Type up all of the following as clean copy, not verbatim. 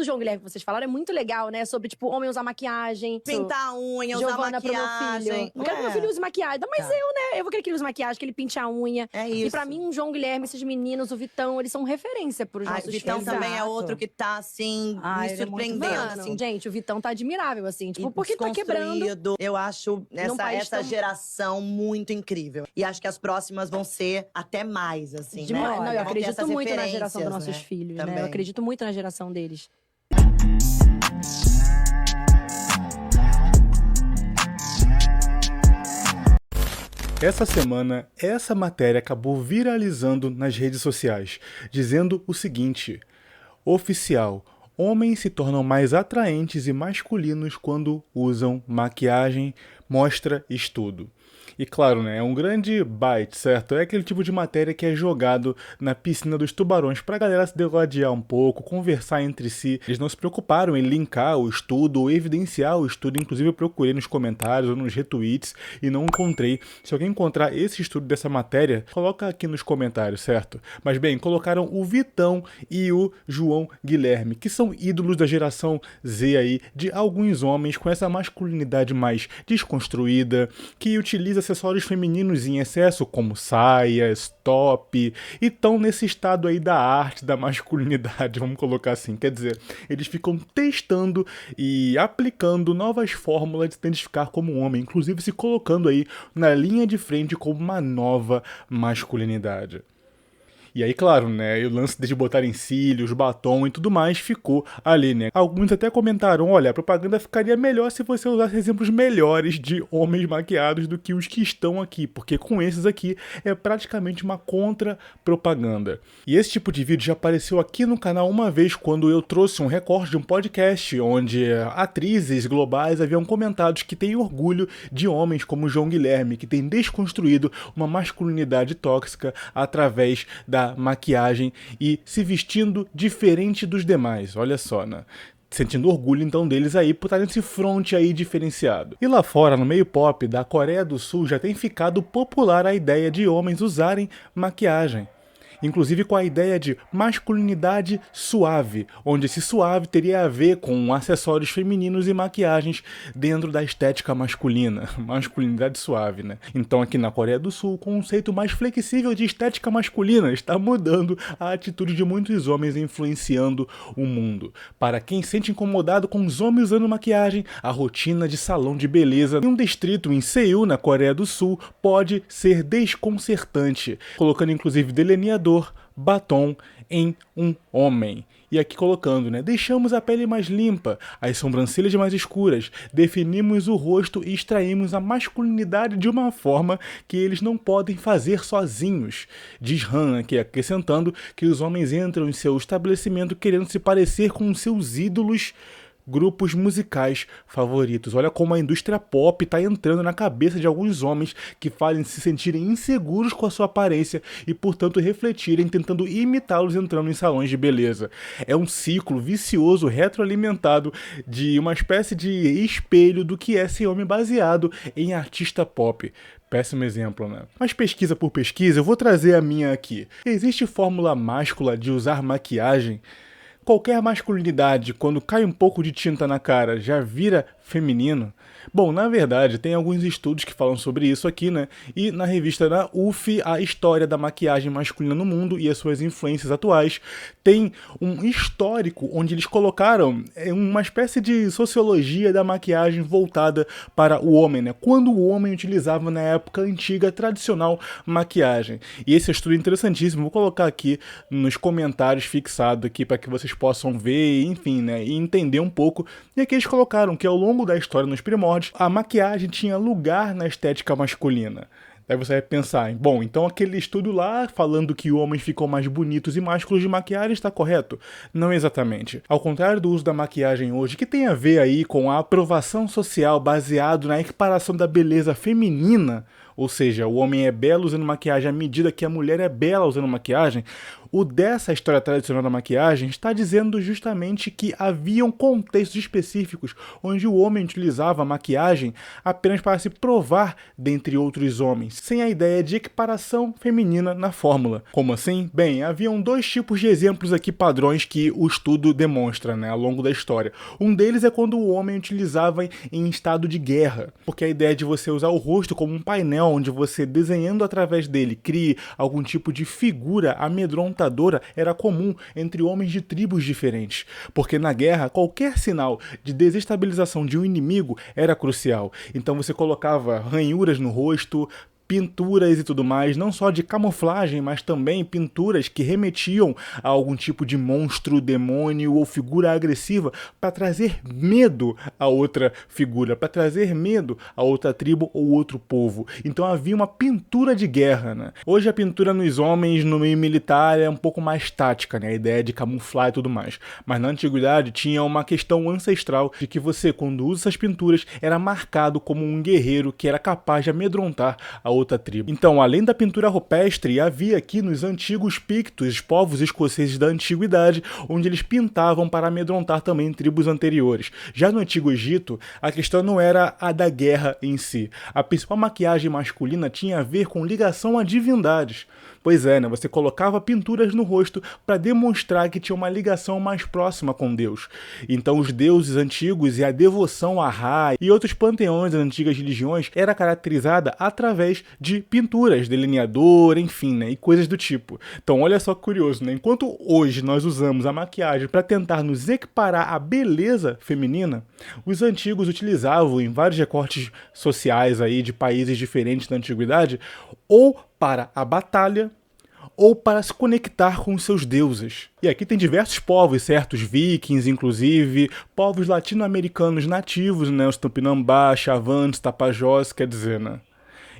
João Guilherme que vocês falaram é muito legal, né? Sobre, tipo, homem usar maquiagem. Pintar a unha, usar Giovana pro meu maquiagem. filho. Eu quero que meu filho use maquiagem. Mas eu, né? Eu vou querer que ele use maquiagem, que ele pinte a unha. É isso. E pra mim, o João Guilherme, esses meninos, o Vitão, eles são referência pros nossos O Vitão filhos. também é outro que tá, assim, me ele é muito surpreendendo. Mano, Assim, gente, o Vitão tá admirável, assim. Tipo, e porque tá quebrando. desconstruído. Eu acho país essa tão- geração muito incrível. E acho que as próximas vão ser até mais, assim, né? Não, eu Vão ter acredito essas muito na geração dos referências, nossos né? filhos, né? Também. Eu acredito muito na geração deles. Essa semana, essa matéria acabou viralizando nas redes sociais, dizendo o seguinte: oficial, homens se tornam mais atraentes e masculinos quando usam maquiagem, mostra estudo. E claro, né, é um grande bait, certo? É aquele tipo de matéria que é jogado na piscina dos tubarões pra galera se degladiar um pouco, conversar entre si. Eles não se preocuparam em linkar o estudo ou evidenciar o estudo. Inclusive eu procurei nos comentários ou nos retweets e não encontrei. Se alguém encontrar esse estudo dessa matéria, coloca aqui nos comentários, certo? Mas bem, colocaram o Vitão e o João Guilherme, que são ídolos da geração Z aí, de alguns homens com essa masculinidade mais desconstruída, que utiliza acessórios femininos em excesso, como saias, top, e estão nesse estado aí da arte, da masculinidade, vamos colocar assim. Quer dizer, eles ficam testando e aplicando novas fórmulas de se identificar como homem, inclusive se colocando aí na linha de frente como uma nova masculinidade. E aí, claro, né, o lance de botarem cílios, batom e tudo mais ficou ali, né. Alguns até comentaram, olha, a propaganda ficaria melhor se você usasse exemplos melhores de homens maquiados do que os que estão aqui, porque com esses aqui é praticamente uma contra-propaganda. E esse tipo de vídeo já apareceu aqui no canal uma vez, quando eu trouxe um recorte de um podcast, onde atrizes globais haviam comentado que têm orgulho de homens como João Guilherme, que tem desconstruído uma masculinidade tóxica através da maquiagem e se vestindo diferente dos demais, olha só, né? Sentindo orgulho então deles aí por estarem nesse fronte aí diferenciado. E lá fora, no meio pop da Coreia do Sul, já tem ficado popular a ideia de homens usarem maquiagem. Inclusive com a ideia de masculinidade suave, onde esse suave teria a ver com acessórios femininos e maquiagens dentro da estética masculina. Masculinidade suave, né? Então aqui na Coreia do Sul, o conceito mais flexível de estética masculina está mudando a atitude de muitos homens influenciando o mundo. Para quem se sente incomodado com os homens usando maquiagem, a rotina de salão de beleza em um distrito em Seul, na Coreia do Sul, pode ser desconcertante, colocando inclusive delineador, batom em um homem. E aqui colocando, né? Deixamos a pele mais limpa, as sobrancelhas mais escuras, definimos o rosto e extraímos a masculinidade de uma forma que eles não podem fazer sozinhos. Diz Han aqui, acrescentando que os homens entram em seu estabelecimento querendo se parecer com seus ídolos, grupos musicais favoritos. Olha como a indústria pop está entrando na cabeça de alguns homens que fazem se sentirem inseguros com a sua aparência e, portanto, refletirem tentando imitá-los entrando em salões de beleza. É um ciclo vicioso, retroalimentado, de uma espécie de espelho do que é ser homem baseado em artista pop. Péssimo exemplo, né? Mas pesquisa por pesquisa, eu vou trazer a minha aqui. Existe fórmula máscula de usar maquiagem? Qualquer masculinidade, quando cai um pouco de tinta na cara, já vira feminino? Bom, na verdade, tem alguns estudos que falam sobre isso aqui, né? E na revista da UF, a história da maquiagem masculina no mundo e as suas influências atuais, tem um histórico onde eles colocaram uma espécie de sociologia da maquiagem voltada para o homem, né? Quando o homem utilizava na época antiga, tradicional maquiagem. E esse estudo é interessantíssimo, vou colocar aqui nos comentários fixado aqui para que vocês possam ver, enfim, né? E entender um pouco. E aqui eles colocaram que ao longo da história, nos primórdios, a maquiagem tinha lugar na estética masculina. Daí você vai pensar, bom, então aquele estudo lá falando que homens ficam mais bonitos e másculos de maquiagem está correto? Não exatamente. Ao contrário do uso da maquiagem hoje, que tem a ver aí com a aprovação social baseado na equiparação da beleza feminina, ou seja, o homem é belo usando maquiagem à medida que a mulher é bela usando maquiagem, o dessa história tradicional da maquiagem está dizendo justamente que haviam contextos específicos onde o homem utilizava a maquiagem apenas para se provar dentre outros homens, sem a ideia de equiparação feminina na fórmula. Como assim? Bem, haviam dois tipos de exemplos aqui padrões que o estudo demonstra, ao longo da história. Um deles é quando o homem utilizava em estado de guerra, porque a ideia de você usar o rosto como um painel onde você, desenhando através dele, crie algum tipo de figura amedrontadora era comum entre homens de tribos diferentes, porque na guerra qualquer sinal de desestabilização de um inimigo era crucial. Então você colocava ranhuras no rosto, pinturas e tudo mais, não só de camuflagem, mas também pinturas que remetiam a algum tipo de monstro, demônio ou figura agressiva para trazer medo a outra figura, para trazer medo a outra tribo ou outro povo. Então havia uma pintura de guerra, Hoje a pintura nos homens no meio militar é um pouco mais tática, A ideia de camuflar e tudo mais. Mas na antiguidade tinha uma questão ancestral de que você, quando usa essas pinturas, era marcado como um guerreiro que era capaz de amedrontar a outra tribo. Então, além da pintura rupestre, havia aqui nos antigos pictos, povos escoceses da antiguidade, onde eles pintavam para amedrontar também tribos anteriores. Já no Antigo Egito, a questão não era a da guerra em si. A principal maquiagem masculina tinha a ver com ligação a divindades. Pois é, você colocava pinturas no rosto para demonstrar que tinha uma ligação mais próxima com Deus. Então os deuses antigos e a devoção a Ra e outros panteões das antigas religiões era caracterizada através de pinturas, delineador, enfim, e coisas do tipo. Então olha só que curioso, Enquanto hoje nós usamos a maquiagem para tentar nos equiparar à beleza feminina, os antigos utilizavam em vários recortes sociais aí de países diferentes da antiguidade, ou para a batalha, ou para se conectar com os seus deuses. E aqui tem diversos povos, certos vikings, inclusive, povos latino-americanos nativos, os Tupinambá, Chavantes, Tapajós, quer dizer,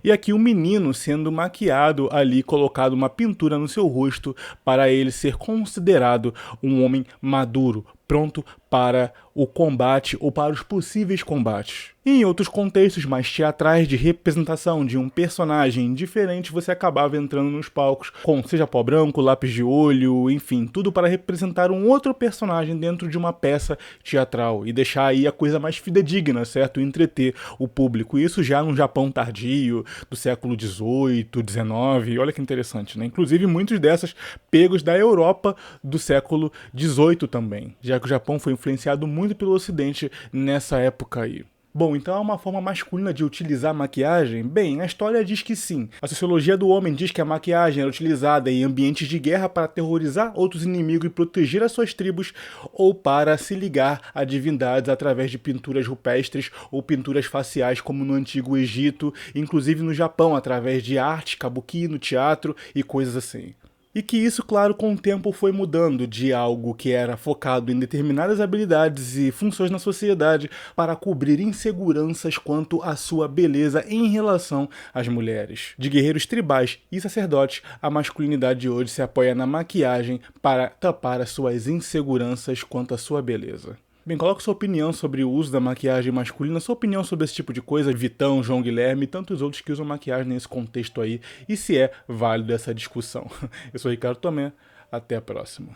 E aqui um menino sendo maquiado ali, colocado uma pintura no seu rosto para ele ser considerado um homem maduro, pronto para o combate ou para os possíveis combates. E em outros contextos mais teatrais de representação de um personagem diferente, você acabava entrando nos palcos com seja pó branco, lápis de olho, enfim, tudo para representar um outro personagem dentro de uma peça teatral e deixar aí a coisa mais fidedigna, certo? Entreter o público. Isso já no Japão tardio, do século XVIII, XIX, olha que interessante, Inclusive muitos dessas pegos da Europa do século XVIII também, já que o Japão foi influenciado muito pelo Ocidente nessa época aí. Bom, então é uma forma masculina de utilizar maquiagem? Bem, a história diz que sim. A sociologia do homem diz que a maquiagem era utilizada em ambientes de guerra para aterrorizar outros inimigos e proteger as suas tribos, ou para se ligar a divindades através de pinturas rupestres ou pinturas faciais, como no Antigo Egito, inclusive no Japão, através de arte, kabuki, no teatro e coisas assim. E que isso, claro, com o tempo foi mudando de algo que era focado em determinadas habilidades e funções na sociedade para cobrir inseguranças quanto à sua beleza em relação às mulheres. De guerreiros tribais e sacerdotes, a masculinidade de hoje se apoia na maquiagem para tapar as suas inseguranças quanto à sua beleza. Bem, coloque sua opinião sobre o uso da maquiagem masculina, sua opinião sobre esse tipo de coisa, Vitão, João Guilherme e tantos outros que usam maquiagem nesse contexto aí, e se é válido essa discussão. Eu sou Ricardo Tomé, até a próxima.